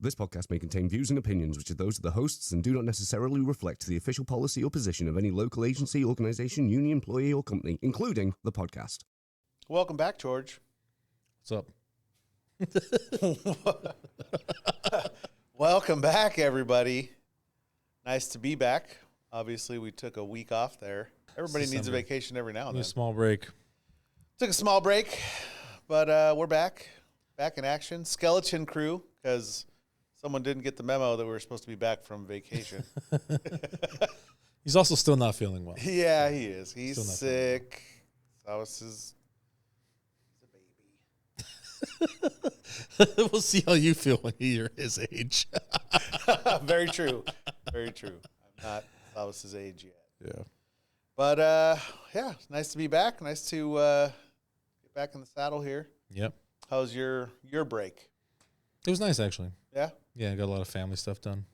This podcast may contain views and opinions which are those of the hosts and do not necessarily reflect the official policy or position of any local agency, organization, union, employee, or company, including the podcast. Welcome back, George. What's up? Welcome back, everybody. Nice to be back. Obviously, we took a week off there. Everybody needs a vacation every now and then. A small break. Took a small break, but we're back in action. Skeleton crew, because someone didn't get the memo that we were supposed to be back from vacation. He's also still not feeling well. Yeah, he is. He's Still not sick. He's a baby. We'll see how you feel when you're his age. Very true. Very true. I'm not Silas's age yet. Yeah. But, yeah, it's nice to be back. Nice to get back in the saddle here. Yep. How's your break? It was nice, actually. Yeah? Yeah, I got a lot of family stuff done.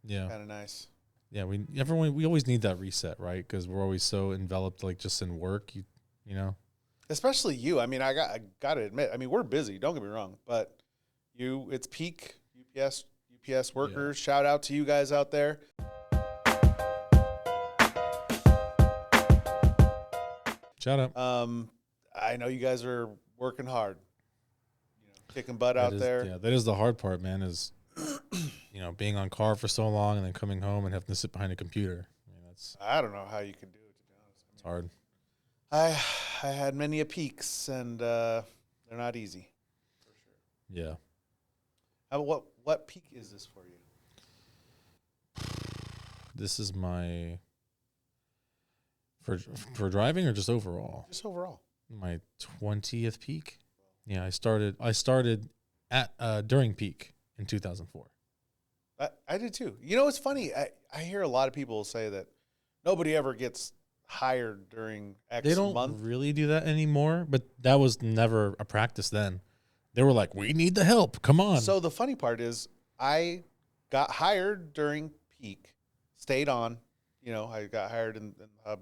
Yeah. Kind of nice. Yeah, we always need that reset, right? Because we're always so enveloped, like, just in work, you know? Especially you. I mean, I got to admit, I mean, we're busy. Don't get me wrong. But it's peak UPS workers. Yeah. Shout out to you guys out there. Shout out. I know you guys are working hard, kicking butt out there. Yeah, that is the hard part, man, is, being on car for so long and then coming home and having to sit behind a computer. I don't know how you can do it, to be honest. It's hard. I had many a peaks, and they're not easy, for sure. Yeah. What peak is this for you? This is my for driving or just overall? Just overall. My 20th peak. Yeah, I started at during peak in 2004. I did too. You know, it's funny. I hear a lot of people say that nobody ever gets hired during X month. They don't really do that anymore, but that was never a practice then. They were like, we need the help. Come on. So the funny part is I got hired during peak, stayed on. I got hired in the hub.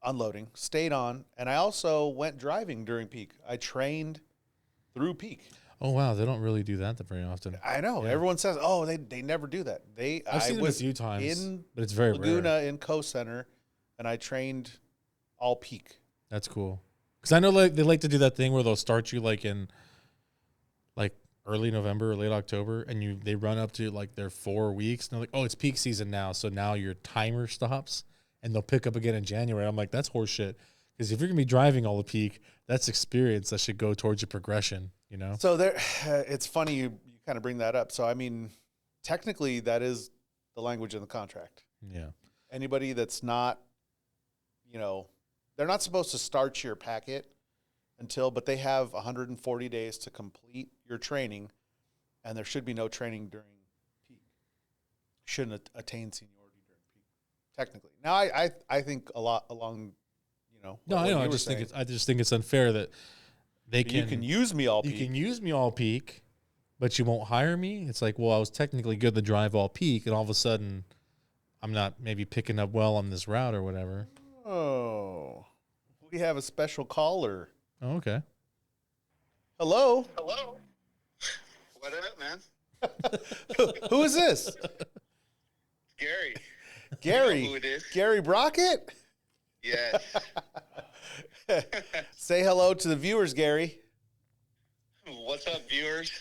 Unloading, stayed on, and I also went driving during peak. I trained through peak. Oh, wow. They don't really do that very often. I know. Yeah. Everyone says, oh, they never do that. I've seen it a few times, but it's very Laguna rare. in Co-Center, and I trained all peak. That's cool. Because I know they like to do that thing where they'll start you in early November or late October, and they run up to their 4 weeks, and they're like, oh, it's peak season now, so now your timer stops, and they'll pick up again in January. I'm like, that's horseshit. Because if you're going to be driving all the peak, that's experience that should go towards your progression, So it's funny you kind of bring that up. So, I mean, technically that is the language in the contract. Yeah. Anybody that's not, they're not supposed to start your packet but they have 140 days to complete your training, and there should be no training during peak. Shouldn't attain seniority during peak, technically. Now, I think a lot along, No, I know. I just think it's unfair that you can use me all peak. You can use me all peak, but you won't hire me. It's like, well, I was technically good to drive all peak, and all of a sudden, I'm not maybe picking up well on this route or whatever. Oh, we have a special caller. Oh, okay. Hello. Hello. What up, man? Who is this? Gary. Gary. You know who it is? Gary Brockett? Yes. Say hello to the viewers, Gary. What's up, viewers?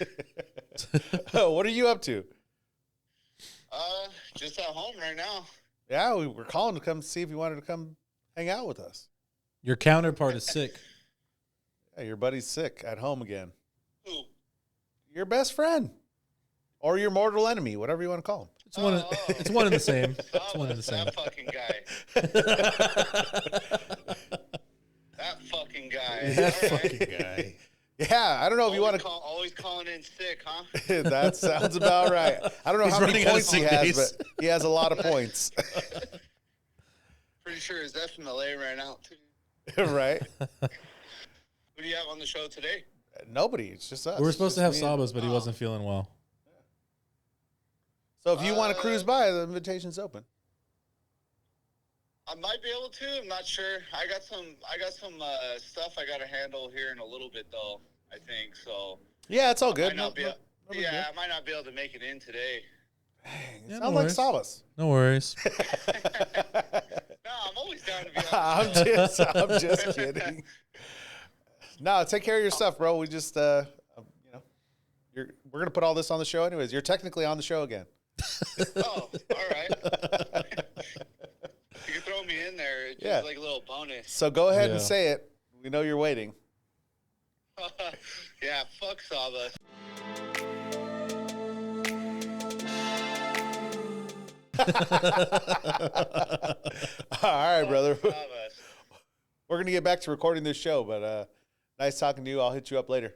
What are you up to? Just at home right now. Yeah, we were calling to come see if you wanted to come hang out with us. Your counterpart is sick. Yeah, your buddy's sick at home again. Who? Your best friend. Or your mortal enemy, whatever you want to call him. It's one and the same. It's one and the same. That fucking guy. That fucking guy. That fucking guy. Yeah, I don't know if you want to always calling in sick, huh? That sounds about right. I don't know how many points he has, but he has a lot of points. Pretty sure his FMLA ran out too. Right. Who do you have on the show today? Nobody. It's just us. We were supposed to have Sabas, but he wasn't feeling well. So if you want to cruise by, the invitation's open. I might be able to. I'm not sure. I got some stuff I got to handle here in a little bit, though. I think so. Yeah, it's all good. big Yeah, deal. I might not be able to make it in today. Dang, it Yeah, sounds no like worries. Sabas. No worries. No, I'm always down to be on the show. I'm just kidding. No, take care of your stuff, bro. We just, we're gonna put all this on the show anyways. You're technically on the show again. Oh, all right. You can throw me in there. It's just like a little bonus. So go ahead and Yeah. say it. We know you're waiting. Yeah, fuck Saba. All right, brother. Saba. We're gonna get back to recording this show, but nice talking to you. I'll hit you up later.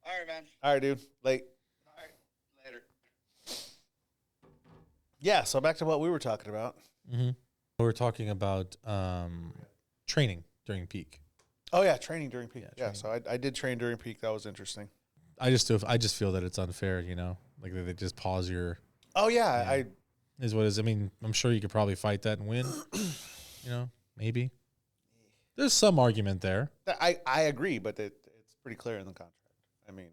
All right, man. All right, dude. Late. All right, later. Yeah. So back to what we were talking about. We were talking about training during peak. Oh yeah, training during peak. Yeah, Yeah. So I did train during peak. That was interesting. I just feel that it's unfair, like they just pause your. Oh yeah, Yeah. Is what is. I mean, I'm sure you could probably fight that and win. Maybe. There's some argument there. I agree, but it's pretty clear in the contract. I mean,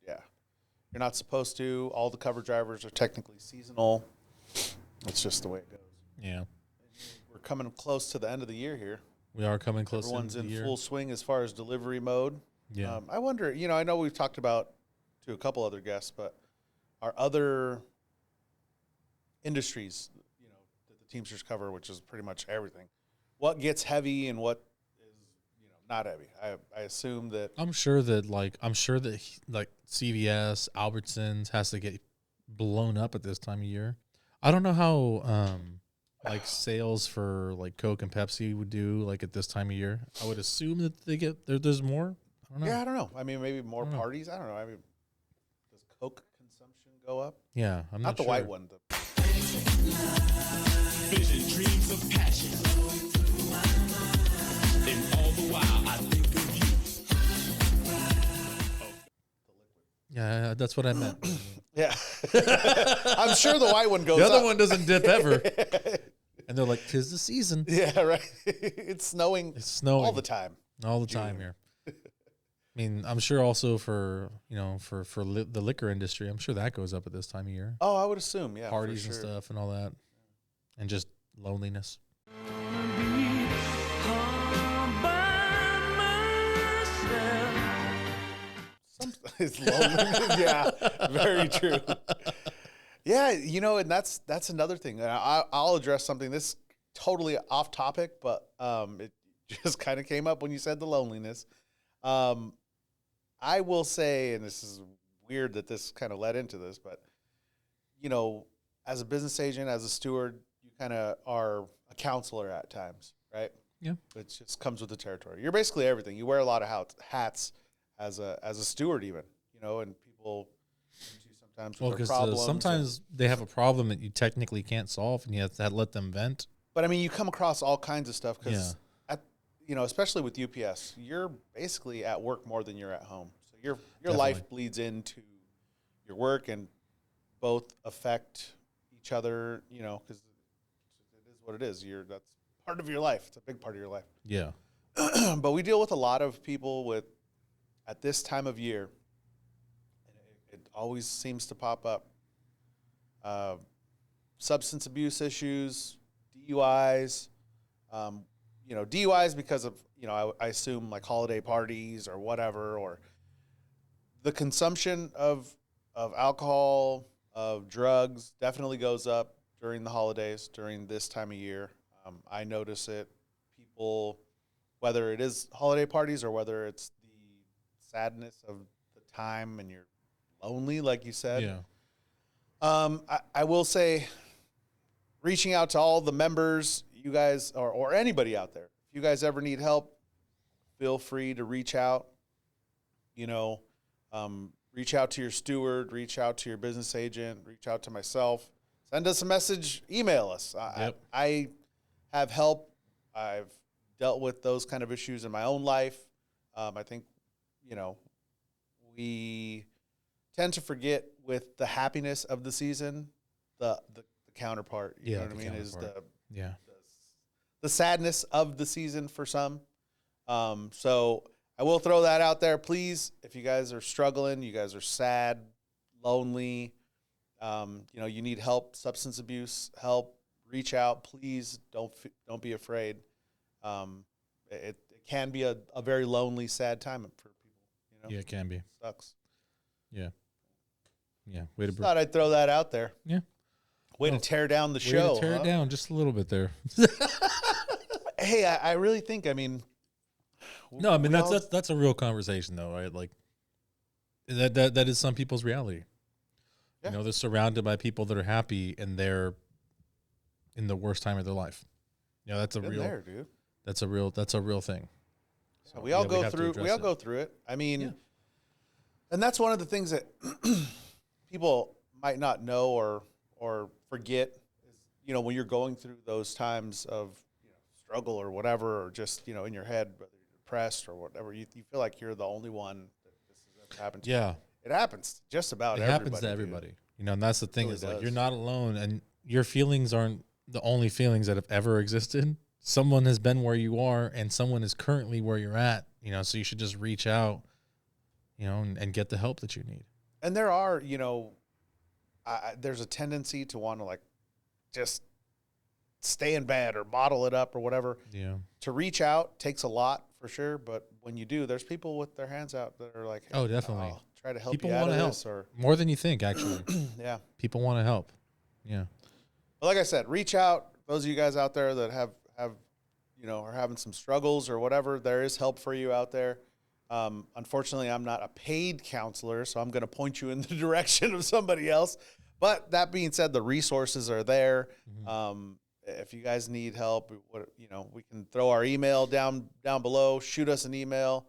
yeah, you're not supposed to. All the cover drivers are technically seasonal. It's just the way it goes. Yeah, We're coming close to the end of the year here. we are coming close. Everyone's to the in year. full swing as far as delivery mode. Yeah. I wonder, I know we've talked about to a couple other guests, but are other industries, that the Teamsters cover, which is pretty much everything, what gets heavy and what is, not heavy? I assume that. I'm sure that CVS, Albertsons has to get blown up at this time of year. I don't know how sales for like Coke and Pepsi would do like at this time of year. I would assume that there's more. I don't know. Yeah, I don't know. I mean, maybe more parties. I don't know. I mean, does Coke consumption go up? Yeah, I'm Not not the sure. white one. Vision, dreams of passion. And all the while I think of you. Yeah, that's what I meant. Yeah. I'm sure the white one goes The up. other one doesn't dip ever. And they're like, 'tis the season. Yeah, right. It's snowing. It's snowing all the time. all the time here. I mean, I'm sure also for the liquor industry, I'm sure that goes up at this time of year. Oh, I would assume, yeah. for Parties and sure. stuff and all that, and just loneliness. It's lonely. Yeah, very true. Yeah, and that's another thing. And I'll address something that's totally off topic, but it just kind of came up when you said the loneliness. I will say, and this is weird that this kind of led into this, but as a business agent, as a steward, you kind of are a counselor at times, right? Yeah. It just comes with the territory. You're basically everything. You wear a lot of hats as a steward, even, and people sometimes Well, with their because problems. sometimes they have a problem that you technically can't solve, and you have to let them vent. But I mean, you come across all kinds of stuff because, Yeah. especially with UPS, you're basically at work more than you're at home. So your Definitely. life bleeds into your work, and both affect each other. Because it is what it is. That's part of your life. It's a big part of your life. Yeah. But we deal with a lot of people at this time of year. And it always seems to pop up. Substance abuse issues, DUIs. DUIs because of, I assume like holiday parties or whatever, or the consumption of alcohol, of drugs definitely goes up during the holidays, during this time of year. I notice it. People, whether it is holiday parties or whether it's the sadness of the time and you're lonely, like you said. Yeah. I will say, reaching out to all the members, you guys, or anybody out there, if you guys ever need help, feel free to reach out. Reach out to your steward, reach out to your business agent, reach out to myself. Send us a message, email us. Yep. I have help. I've dealt with those kind of issues in my own life. I think, we tend to forget with the happiness of the season, the counterpart. You know what I mean? Is Yeah. the sadness of the season for some. So I will throw that out there. Please, if you guys are struggling, you guys are sad, lonely, you need help, substance abuse help, reach out. Please don't be afraid. It can be a very lonely, sad time for people. Yeah, it can be. Sucks. Yeah. Yeah. Way to Thought I'd throw that out there. Yeah. Way to tear down the show. Way to tear it down just a little bit there. Hey, I really think, No, I mean that's a real conversation though, right? Like that is some people's reality. Yeah. They're surrounded by people that are happy and they're in the worst time of their life. That's a been real there, dude. That's a real thing. So we all go have to through. address We all it. go through it. And that's one of the things that people might not know or forget. Is, when you're going through those times of struggle or whatever, or just in your head, whether you're depressed or whatever, you feel like you're the only one that this has ever happened to. Yeah. It happens to just about everybody. It happens to everybody. Dude. And that's the thing really is like does. you're not alone and your feelings aren't the only feelings that have ever existed. Someone has been where you are and someone is currently where you're at, so you should just reach out, and get the help that you need. And there are, there's a tendency to want to just stay in bed or bottle it up or whatever. Yeah. To reach out takes a lot for sure, but when you do, there's people with their hands out that are like, hey, Oh, definitely. I'll try to help People you out want of to this, help or more than you think, actually. yeah. People want to help. Yeah. But like I said, reach out. Those of you guys out there that have are having some struggles or whatever, there is help for you out there. Unfortunately, I'm not a paid counselor, so I'm going to point you in the direction of somebody else. But that being said, the resources are there. Mm-hmm. If you guys need help, we can throw our email down below. Shoot us an email.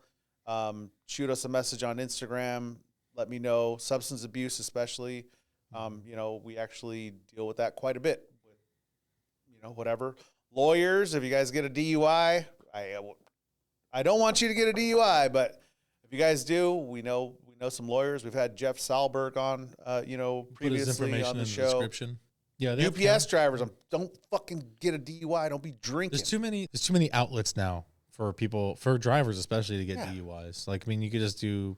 Shoot us a message on Instagram. Let me know. Substance abuse, especially. We actually deal with that quite a bit. Whatever. Lawyers, if you guys get a DUI, I don't want you to get a DUI, but if you guys do, we know some lawyers. We've had Jeff Salberg on, Put his previously information on the in show. the description. Yeah. they have UPS drivers, don't fucking get a DUI. Don't be drinking. There's too many outlets now for drivers especially to get Yeah. DUIs. You could just do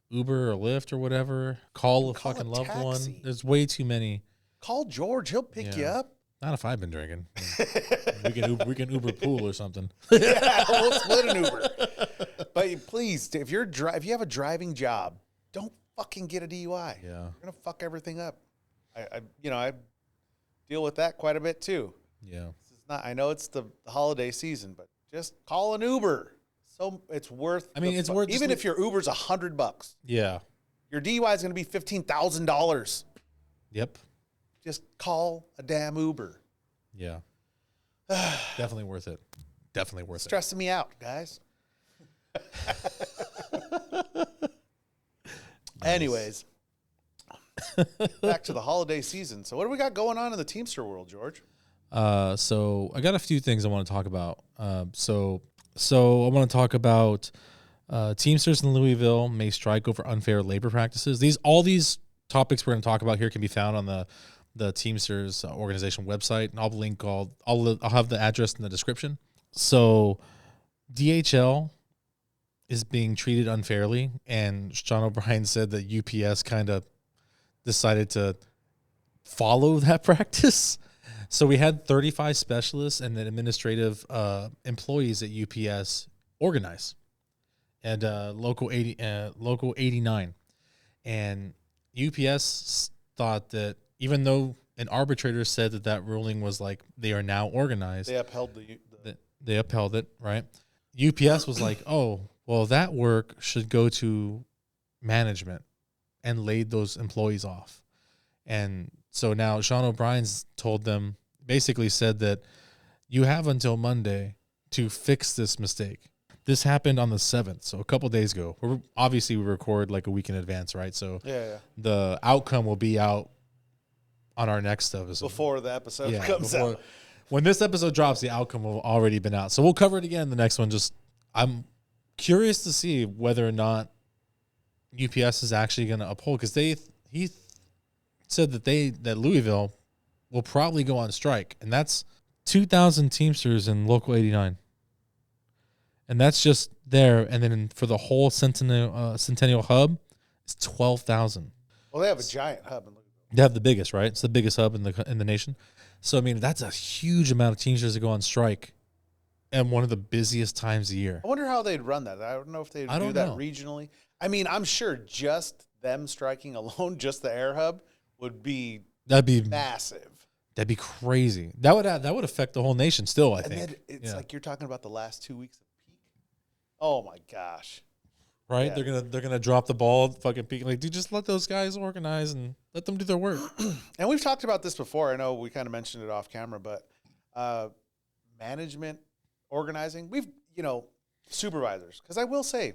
Uber or Lyft or whatever. Call a Call a fucking loved one. taxi. There's way too many. Call George. He'll pick you Yeah. up. Not if I've been drinking. we can Uber pool or something. Yeah, we'll split an Uber. But please, if you have a driving job, don't fucking get a DUI. Yeah. You're gonna fuck everything up. I deal with that quite a bit too. Yeah. This is not. I know it's the holiday season, but just call an Uber. So it's worth. It's worth even if your Uber's $100. Yeah. Your DUI is gonna be $15,000. Yep. Just call a damn Uber. Yeah. Definitely worth it. Definitely worth Stressing me out, guys. Anyways, back to the holiday season. So what do we got going on in the Teamster world, George? it. So I got a few things I want to talk about. So I want to talk about Teamsters in Louisville may strike over unfair labor practices. All these topics we're going to talk about here can be found on the Teamsters organization website, and I'll have the address in the description. So DHL is being treated unfairly, and Sean O'Brien said that UPS kind of decided to follow that practice. So we had 35 specialists and then administrative employees at UPS organize, and local 89, and UPS thought that even though an arbitrator said that ruling was like they are now organized, They upheld they upheld it, right? UPS was like, oh, well, that work should go to management, and laid those employees off. And so now Sean O'Brien's told them, basically said that you have until Monday to fix this mistake. This happened on the 7th, so a couple days ago. We record like a week in advance, right? So yeah. the outcome will be out on our next episode. Before the episode comes out. When this episode drops, the outcome will already been out. So we'll cover it again in the next one. I'm curious to see whether or not UPS is actually going to uphold, because he said that Louisville will probably go on strike, and that's 2,000 Teamsters in Local 89. And that's just there. And then for the whole Centennial Hub, it's 12,000. Well, they have a giant hub. They have the biggest, right? It's the biggest hub in the nation. So I mean, that's a huge amount of Teamsters that go on strike, and one of the busiest times of the year. I wonder how they'd run that. I don't know if they'd do that regionally. I mean, I'm sure just them striking alone, just the air hub, would be massive. That'd be crazy. That would affect the whole nation still, I think. Then it's like you're talking about the last 2 weeks of peak. Oh my gosh. Right? Yeah. They're gonna drop the ball at fucking peak. Like, dude, just let those guys organize and let them do their work. And we've talked about this before. I know we kind of mentioned it off camera, but management organizing, supervisors. Because I will say,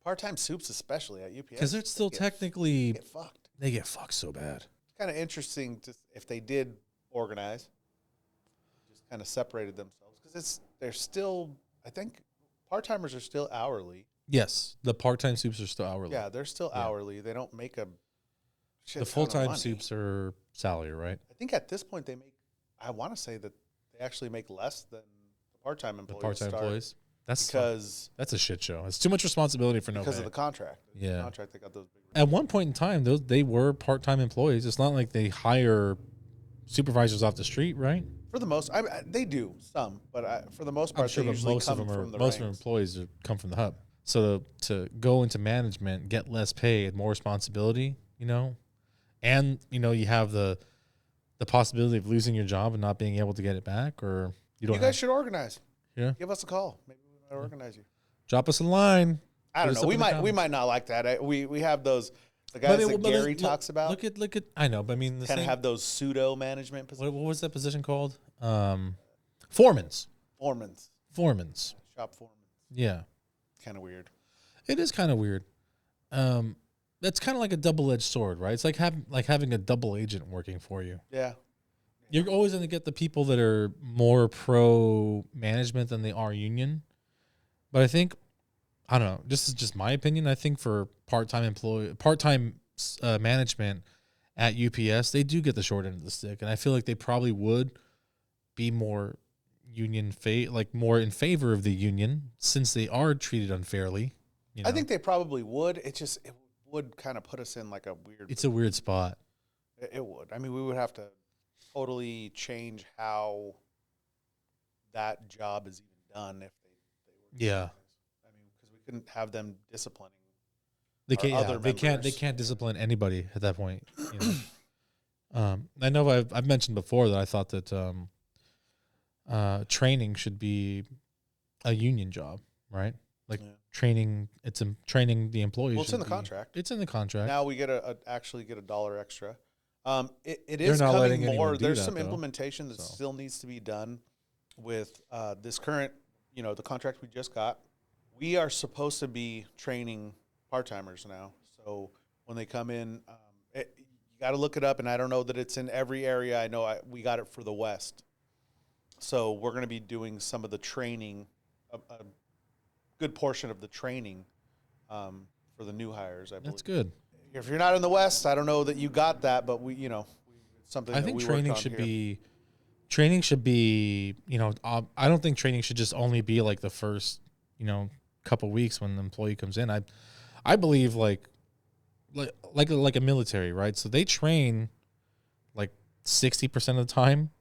part-time soups, especially at UPS, Because they're still technically get fucked. They get fucked so bad. It's kind of interesting if they did organize, just kind of separated themselves, because they're still, I think, part-timers are still hourly. Yes, the part-time soups are still hourly. Yeah, they're still hourly. They don't make a shit. The full-time soups are salary, right? I think at this point they make. I want to say that they actually make less than the part-time employees. The part-time employees. That's a shit show. It's too much responsibility for no pay. Because of the contract. Yeah. The contract, they got those big. At one point in time, they were part-time employees. It's not like they hire supervisors off the street, right? For the most, they do some, but for the most part, I'm sure they usually most come of them from the most of ranks. employees come from the hub. So to go into management, get less pay and more responsibility, and you have the possibility of losing your job and not being able to get it back, or You guys should organize. Yeah. Give us a call. Maybe we might organize you. Drop us a line. I don't know. We might not like that. We have those the guys that Gary talks about. Look at I know, but I mean kind of have those pseudo management positions. What was that position called? Foreman's. Foreman's. Shop foreman. Yeah. Kind of weird. It is kind of weird. That's kind of like a double-edged sword, right? It's like having a double agent working for you. Yeah. You're always going to get the people that are more pro management than they are union. But I think, I don't know, this is just my opinion. I think for part-time management at UPS, they do get the short end of the stick. And I feel like they probably would be more more in favor of the union since they are treated unfairly. I think they probably would. It would kind of put us in like a weird. It's a weird spot. It would. I mean, we would have to totally change how that job is even done if they were. Yeah. I mean, because we couldn't have them disciplining. They can't discipline anybody at that point. I know I've mentioned before that I thought that training should be a union job, right? Like training the employees. Well, it's in the contract. It's in the contract. Now we actually get $1 extra. It is not coming letting more. anyone do There's that, some though. implementation that still needs to be done with this current, the contract we just got. We are supposed to be training part-timers now. So when they come in, you got to look it up. And I don't know that it's in every area. I know we got it for the West. So we're going to be doing some of the training, a good portion of the training for the new hires, I believe. That's good. If you're not in the West, I don't know that you got that, but it's something I that think we training worked on should here. be. Training should be, I don't think training should just only be like the first, couple weeks when the employee comes in. I believe like a military, right? So they train like 60% of the time,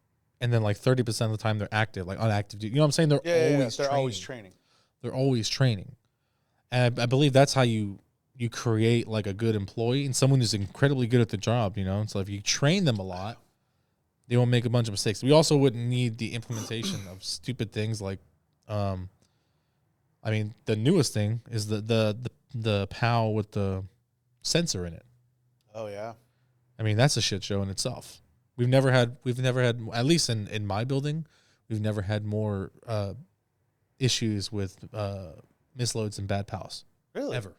and then like 30% of the time they're active, like on active duty. You know what I'm saying? They're always training. They're always training, and I believe that's how you create like a good employee and someone who's incredibly good at the job. So if you train them a lot, they won't make a bunch of mistakes. We also wouldn't need the implementation of stupid things like, the newest thing is the POW with the sensor in it. Oh yeah. That's a shit show in itself. We've never had, at least in my building, we've never had more issues with misloads and bad POWs. Really? Ever.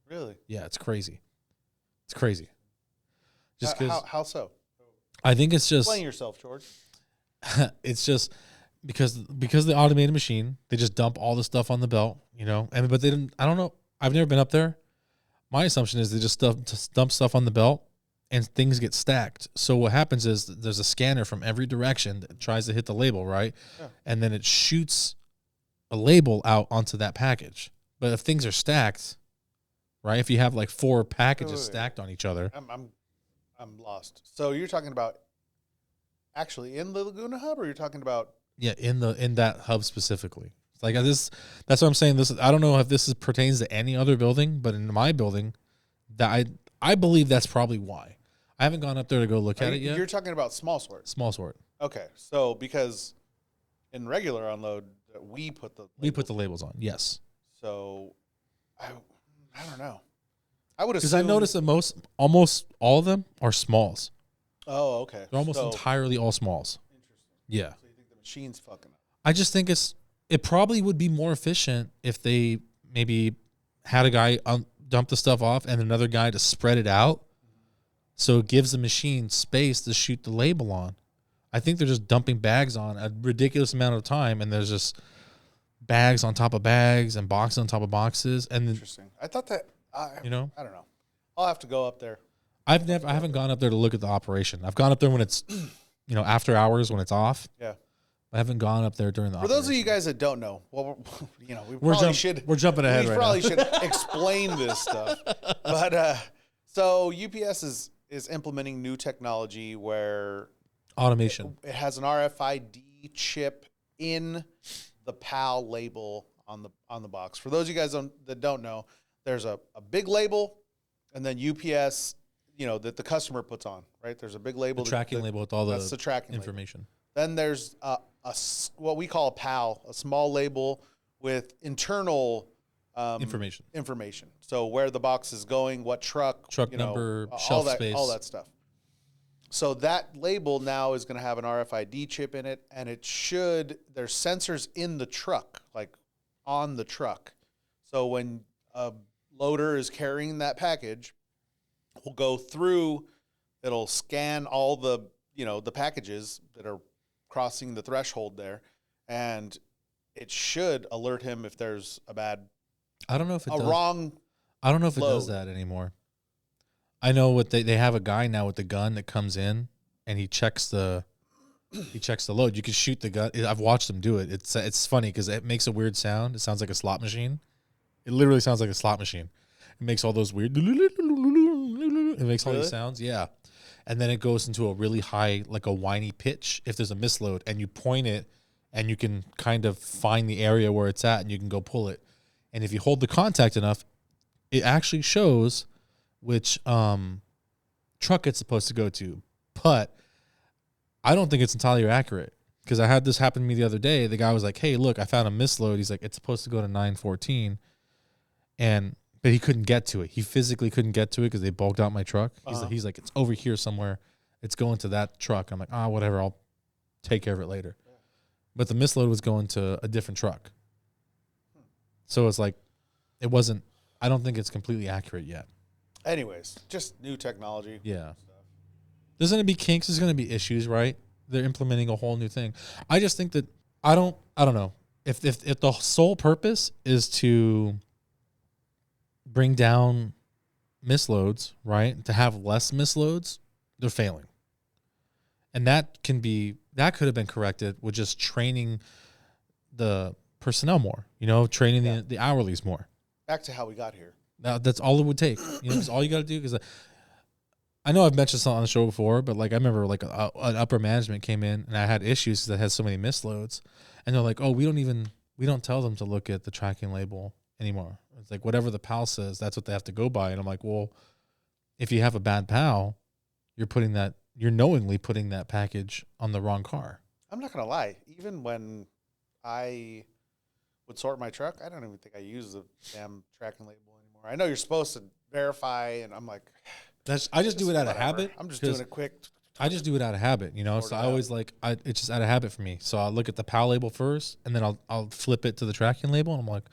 Really? Yeah, it's crazy. It's crazy. Just because. How so? I think it's just. Explain yourself, George. It's just because the automated machine, they just dump all the stuff on the belt, but they didn't. I don't know. I've never been up there. My assumption is they just dump stuff on the belt and things get stacked. So what happens is there's a scanner from every direction that tries to hit the label, right? Yeah. And then it shoots a label out onto that package. But if things are stacked, right? If you have like 4 packages wait. stacked on each other, I'm lost. So you're talking about actually in the Laguna Hub, or you're talking about? yeah, in that hub specifically. It's like this. That's what I'm saying. This I don't know if this pertains to any other building, but in my building, that I believe that's probably why. I haven't gone up there to go look at it yet. You're talking about small sort. Small sort. Okay, so because in regular unload, we put the labels on. Yes. So I don't know. I would Because I assume noticed that almost all of them are smalls. Oh, okay. They're almost entirely all smalls. Interesting. Yeah. So you think the machine's fucking up? I just think it probably would be more efficient if they maybe had a guy dump the stuff off and another guy to spread it out, so it gives the machine space to shoot the label on. I think they're just dumping bags on a ridiculous amount of time, and there's just bags on top of bags and boxes on top of boxes. And Interesting. I thought that I don't know. I'll have to go up there. I haven't gone up there to look at the operation. I've gone up there when it's after hours when it's off. Yeah. I haven't gone up there during the For operation. those of you guys that don't know, well, We're jumping ahead right now. We probably should explain this stuff. But so UPS is implementing new technology where automation. it has an RFID chip in the PAL label on the box. For those of you guys that don't know, there's a big label, and then UPS, that the customer puts on, right? There's a big label, The tracking label with all the tracking information. Label. Then there's what we call a PAL, a small label with internal information. So where the box is going, what truck number, shelf space, all that stuff. So that label now is going to have an RFID chip in it, and there's sensors in the truck, like on the truck. So when a loader is carrying that package, we'll go through, it'll scan all the packages that are crossing the threshold there, and it should alert him if there's a I don't know if it does that anymore. I know what they have a guy now with the gun that comes in and he checks the load. You can shoot the gun. I've watched him do it. It's funny because it makes a weird sound. It sounds like a slot machine. It literally sounds like a slot machine. It makes all those weird. It makes all these sounds. Yeah. And then it goes into a really high, like a whiny pitch if there's a misload, and you point it and you can kind of find the area where it's at and you can go pull it. And if you hold the contact enough, it actually shows which truck it's supposed to go to. But I don't think it's entirely accurate, because I had this happen to me the other day. The guy was like, hey, look, I found a misload. He's like, it's supposed to go to 914. But he couldn't get to it. He physically couldn't get to it because they bulked out my truck. He's like, it's over here somewhere. It's going to that truck. I'm like, whatever. I'll take care of it later. Yeah. But the misload was going to a different truck. So it's like, it wasn't, I don't think it's completely accurate yet. Anyways, just new technology. Yeah. There's going to be kinks. There's going to be issues, right? They're implementing a whole new thing. I just think that, I don't know. If the sole purpose is to bring down misloads, right? To have less misloads, they're failing. And that could have been corrected with just training the personnel more, training the hourlies more. Back to how we got here. Now, that's all it would take. It's all you got to do. Because I know I've mentioned something on the show before, but like I remember like an upper management came in and I had issues because I had so many misloads, and they're like, "Oh, we don't tell them to look at the tracking label anymore. It's like whatever the PAL says, that's what they have to go by." And I'm like, well, if you have a bad PAL, you're knowingly putting that package on the wrong car. I'm not gonna lie. Even when I would sort my truck, I don't even think I use the damn tracking label anymore. I know you're supposed to verify, and I'm like, I just do it out of habit. I'm just doing it quick. I just do it out of habit, So I always it's just out of habit for me. So I'll look at the PAL label first, and then I'll flip it to the tracking label, and I'm like,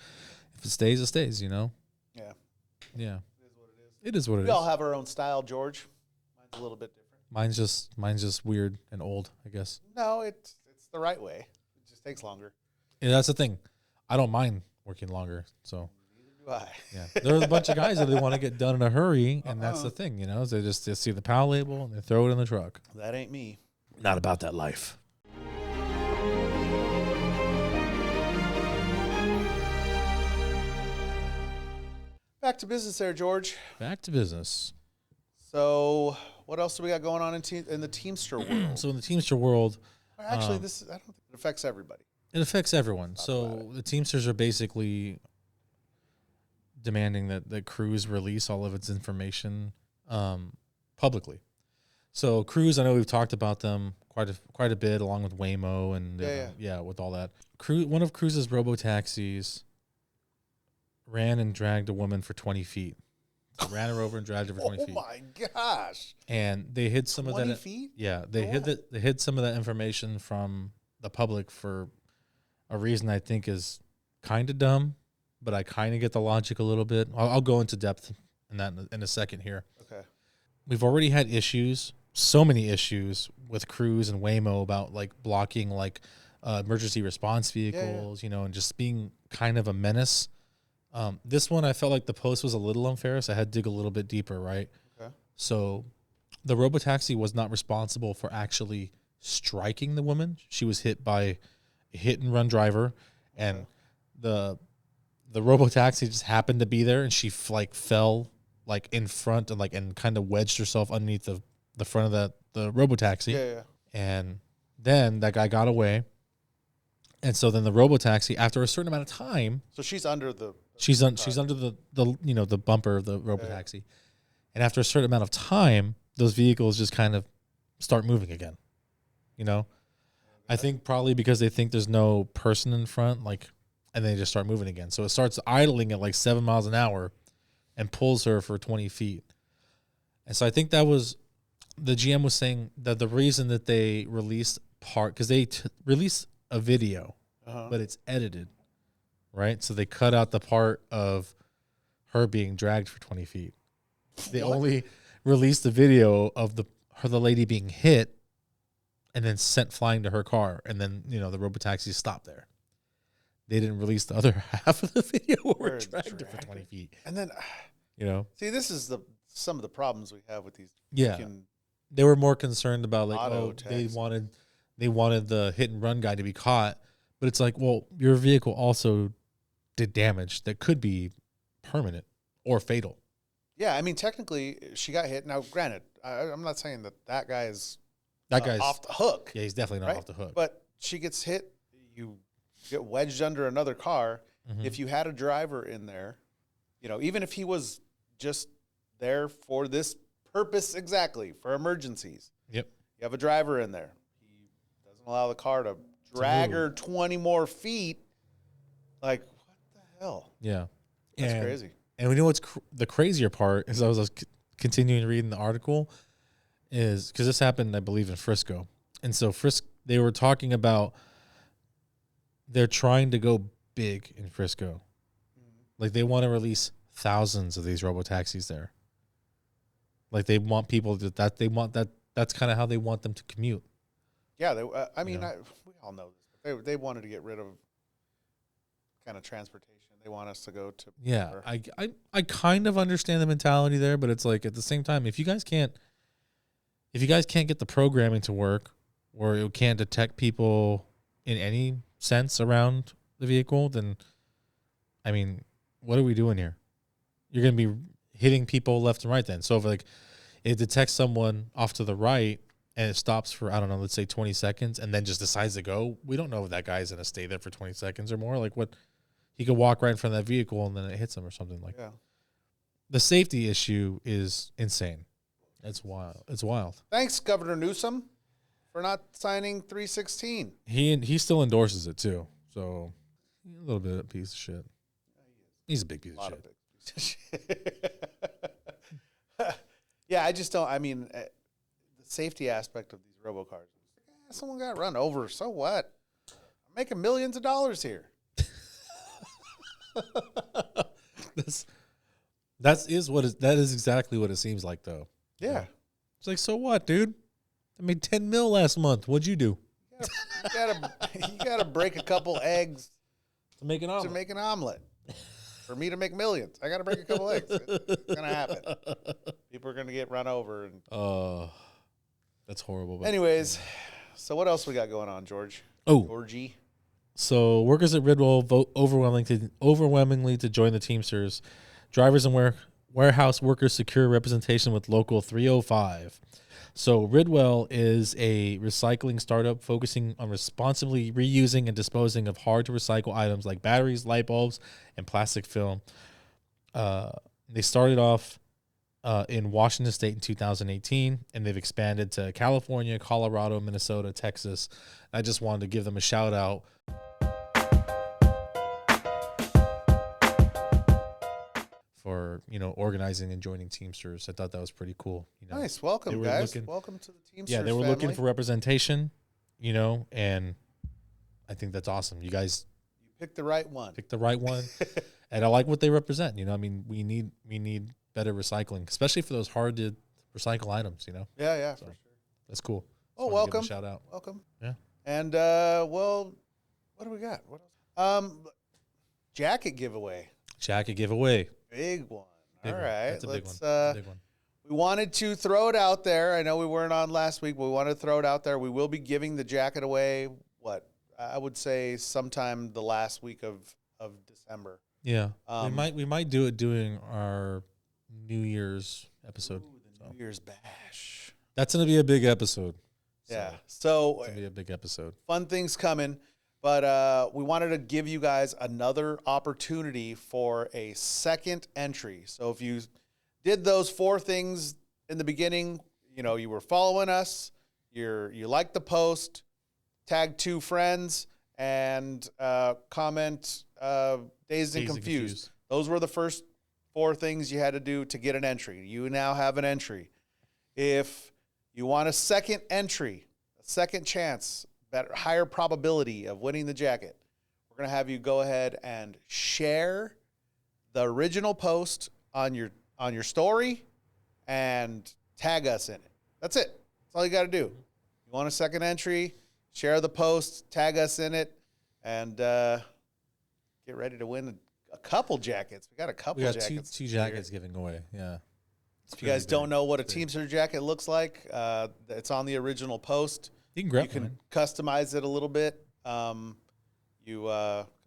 if it stays, it stays, Yeah. Yeah. It is what it is. We all have our own style, George. Mine's a little bit different. Mine's just weird and old, I guess. No, it's the right way. It just takes longer. Yeah, that's the thing. I don't mind working longer, so. Neither do I. Yeah, there's a bunch of guys that they want to get done in a hurry, and that's the thing, They just see the PAL label and they throw it in the truck. That ain't me. Not about that life. back to business there, George. Back to business. So, what else do we got going on in the Teamster world? So in the Teamster world, Actually, I don't think it affects everybody. it affects everyone. So the Teamsters are basically demanding that Cruise release all of its information publicly. So Cruise, I know we've talked about them quite a bit, along with Waymo and with all that. One of Cruise's robo-taxis ran and dragged a woman for 20 feet. So ran her over and dragged her for 20 feet. Oh my gosh! And they hid some of that. 20 feet? Yeah, they hid some of that information from the public for a reason I think is kind of dumb, but I kind of get the logic a little bit. I'll go into depth in that in a second here. Okay. We've already had issues, so many issues with Cruise and Waymo about like blocking like emergency response vehicles, and just being kind of a menace. This one, I felt like the post was a little unfair, so I had to dig a little bit deeper, right? Okay. So the robotaxi was not responsible for actually striking the woman. She was hit by a hit-and-run driver, and the robotaxi just happened to be there, and she fell like in front and kind of wedged herself underneath the front of the robotaxi. Yeah. And then that guy got away. And so then the robotaxi, after a certain amount of time, So she's under the. she's under the bumper of the robotaxi, and after a certain amount of time, those vehicles just kind of start moving again. I think probably because they think there's no person in front, and they just start moving again. So it starts idling at like 7 miles an hour, and pulls her for 20 feet. And so I think that was the GM was saying that the reason that they released because they released a video, but it's edited, right? So they cut out the part of her being dragged for 20 feet. They only released the video of the lady being hit and then sent flying to her car. And then, the robotaxi stopped there. They didn't release the other half of the video where it dragged her for 20 feet. And then, see, this is some of the problems we have with these. Yeah. freaking They were more concerned about Auto they text. wanted the hit and run guy to be caught, but it's like, well, your vehicle also did damage that could be permanent or fatal. Yeah, I mean, technically, she got hit. Now, granted, I'm not saying that guy is That guy's off the hook. Yeah, he's definitely not right? off the hook. But she gets hit. You get wedged under another car. Mhm. If you had a driver in there, even if he was just there for this purpose exactly, for emergencies. Yep. You have a driver in there. He doesn't allow the car to drag her 20 more feet. Like, what the hell? Yeah, That's crazy. And we know what's the crazier part is I was continuing reading the article is because this happened, I believe, in Frisco, and so they were talking about they're trying to go big in Frisco, like they want to release thousands of these robotaxis there. Like they want people that's kind of how they want them to commute. Yeah, we all know this. But they wanted to get rid of kind of transportation. They want us to go to. Yeah, I kind of understand the mentality there, but it's like at the same time, if you guys can't get the programming to work, or it can't detect people in any sense around the vehicle, then I mean, what are we doing here? You're going to be hitting people left and right then. So if it detects someone off to the right and it stops for, I don't know, let's say 20 seconds and then just decides to go, we don't know if that guy's going to stay there for 20 seconds or more. Like he could walk right in front of that vehicle and then it hits him or something like that. The safety issue is insane. It's wild. It's wild. Thanks, Governor Newsom, for not signing 316. He still endorses it too. So a little bit of a piece of shit. He's a big piece of shit. Yeah, I just don't. I mean, the safety aspect of these robocars. Someone got run over. So what? I'm making millions of dollars here. That is exactly what it seems like though. Yeah. It's like, so what, dude? I made 10 mil last month. What'd you do? You gotta break a couple eggs To make an omelet. For me to make millions, I gotta break a couple eggs. It's gonna happen. People are gonna get run over. And that's horrible. But anyways, so what else we got going on, George? Georgie. So workers at Ridwell vote overwhelmingly to join the Teamsters Drivers and warehouse workers secure representation with Local 305. So Ridwell is a recycling startup focusing on responsibly reusing and disposing of hard-to-recycle items like batteries, light bulbs, and plastic film. They started off in Washington State in 2018, and they've expanded to California, Colorado, Minnesota, Texas. I just wanted to give them a shout out. For organizing and joining Teamsters. I thought that was pretty cool. Nice. Welcome, guys. Welcome to the Teamsters. Yeah, they were family. looking for representation, and I think that's awesome. You guys picked the right one. And I like what they represent. We need better recycling, especially for those hard to recycle items. Yeah, so, for sure. That's cool. Oh, welcome. Shout out. Welcome. Yeah. And well, what do we got? What else? Jacket giveaway. Big one. All right. That's a big one. Big one. We wanted to throw it out there. I know we weren't on last week, but we wanted to throw it out there. We will be giving the jacket away, I would say sometime the last week of December. Yeah. We might do it during our New Year's episode. New Year's bash. That's going to be a big episode. Yeah. So it's going to be a big episode. Fun things coming. But we wanted to give you guys another opportunity for a second entry. So if you did those 4 things in the beginning, you were following us, you liked the post, tagged 2 friends, and comment Dazed and Confused. Those were the first 4 things you had to do to get an entry. You now have an entry. If you want a second entry, a second chance, higher probability of winning the jacket, we're going to have you go ahead and share the original post on your story and tag us in it. That's it. That's all you got to do. You want a second entry, share the post, tag us in it, and get ready to win a couple jackets. We got a couple jackets. We got two jackets giving away. Yeah. If you guys don't know what a Teamster jacket looks like, it's on the original post. You can grab You can customize it a little bit. You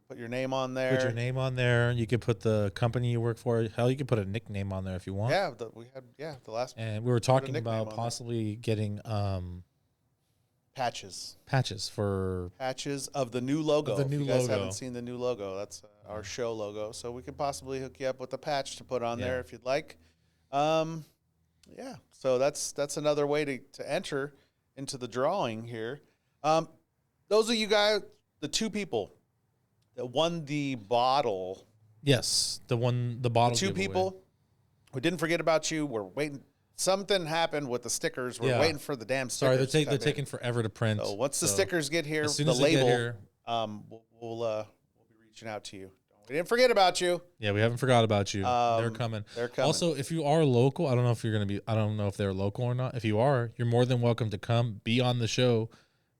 put your name on there. Put your name on there. You can put the company you work for. Hell, you can put a nickname on there if you want. Yeah, the last. And we were talking about possibly getting patches. Patches of the new logo. If you guys haven't seen the new logo, that's our show logo. So we could possibly hook you up with a patch to put on there if you'd like. Yeah. So that's another way to enter into the drawing here. Those of you guys, the 2 people that won the bottle. Yes, the bottle. 2 people. We didn't forget about you. We're waiting. Something happened with the stickers. We're waiting for the damn stickers. Sorry, they're taking forever to print. So once the stickers get here, as soon the as they label, get here, we'll be reaching out to you. We didn't forget about you. Yeah, we haven't forgot about you. They're coming. Also, if you are local, I don't know if you're going to be, I don't know if they're local or not. If you are, you're more than welcome to come, be on the show,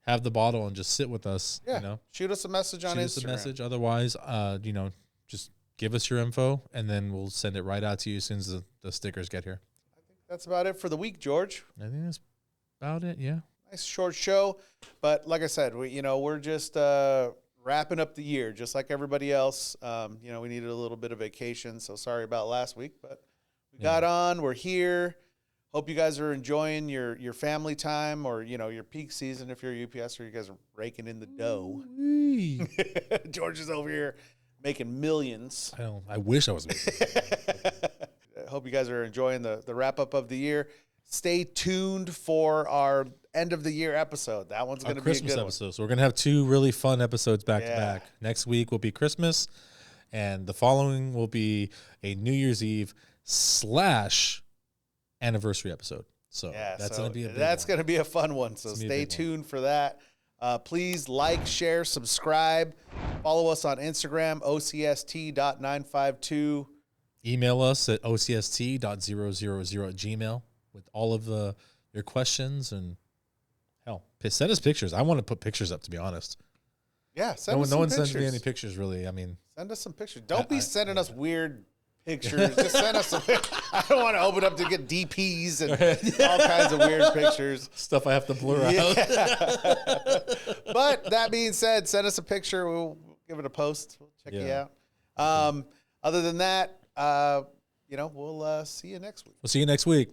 have the bottle, and just sit with us. Yeah. Shoot us a message on Instagram. Shoot us a message. Otherwise, just give us your info, and then we'll send it right out to you as soon as the stickers get here. I think that's about it for the week, George. I think that's about it, yeah. Nice short show. But like I said, we're just wrapping up the year, just like everybody else. We needed a little bit of vacation, so sorry about last week, but we got on. We're here. Hope you guys are enjoying your family time or, your peak season. If you're a UPSer, you guys are raking in the dough. George is over here making millions. I wish I was making I hope you guys are enjoying the wrap-up of the year. Stay tuned for our end of the year episode. That one's going to be a Christmas good episode. So we're going to have 2 really fun episodes back to back. Next week will be Christmas, and the following will be a New Year's Eve / anniversary episode. So that's going to be going to be a fun one. So stay tuned for that. Please like, share, subscribe. Follow us on Instagram, ocst.952. Email us at ocst.000@gmail with all of your questions, and hell, send us pictures. I want to put pictures up, to be honest. Yeah, no one sends me any pictures, really. I mean, send us some pictures. Don't be sending us weird pictures. Just send us some. I don't want to open up to get DPs and all kinds of weird pictures. Stuff I have to blur out. But that being said, send us a picture. We'll give it a post. We'll check you out. Other than that, we'll see you next week. We'll see you next week.